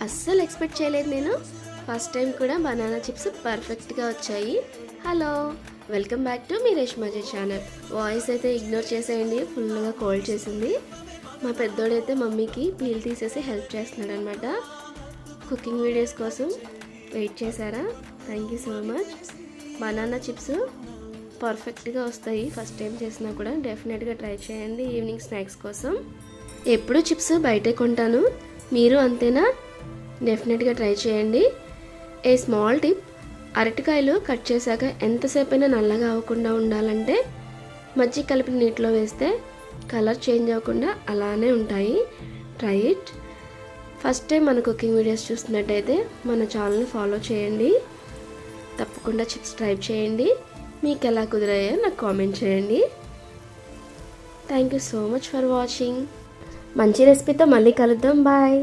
అస్సలు ఎక్స్పెక్ట్ చేయలేదు నేను. ఫస్ట్ టైం కూడా బనానా చిప్స్ పర్ఫెక్ట్గా వచ్చాయి. హలో, వెల్కమ్ బ్యాక్ టు మీ రేష్మాజీ ఛానల్. వాయిస్ అయితే ఇగ్నోర్ చేసేయండి, ఫుల్గా కోల్డ్ చేసింది. మా పెద్దోడైతే మమ్మీకి పీల్ తీసేసి హెల్ప్ చేస్తున్నాడు అనమాట. కుకింగ్ వీడియోస్ కోసం వెయిట్ చేశారా? Thank you so much. Banana chips పర్ఫెక్ట్గా వస్తాయి. ఫస్ట్ టైం చేసినా కూడా డెఫినెట్గా ట్రై చేయండి ఈవినింగ్ స్నాక్స్ కోసం. ఎప్పుడు చిప్స్ బయటే కొంటాను, మీరు అంతేనా? డెఫినెట్గా ట్రై చేయండి. ఏ స్మాల్ టిప్, అరటికాయలు కట్ చేశాక ఎంతసేపు అయినా నల్లగా అవ్వకుండా ఉండాలంటే మజ్జిగ కలిపిన నీటిలో వేస్తే కలర్ చేంజ్ అవ్వకుండా అలానే ఉంటాయి. Try it. ఫస్ట్ టైం మన కుకింగ్ వీడియోస్ చూస్తున్నట్టయితే మన ఛానల్ని ఫాలో చేయండి. తప్పకుండా చిప్స్ ట్రై చేయండి. మీకు ఎలా కుదిరాయో నాకు కామెంట్ చేయండి. Thank you so much for watching. మంచి రెసిపీతో మళ్ళీ కలుద్దాం. బాయ్.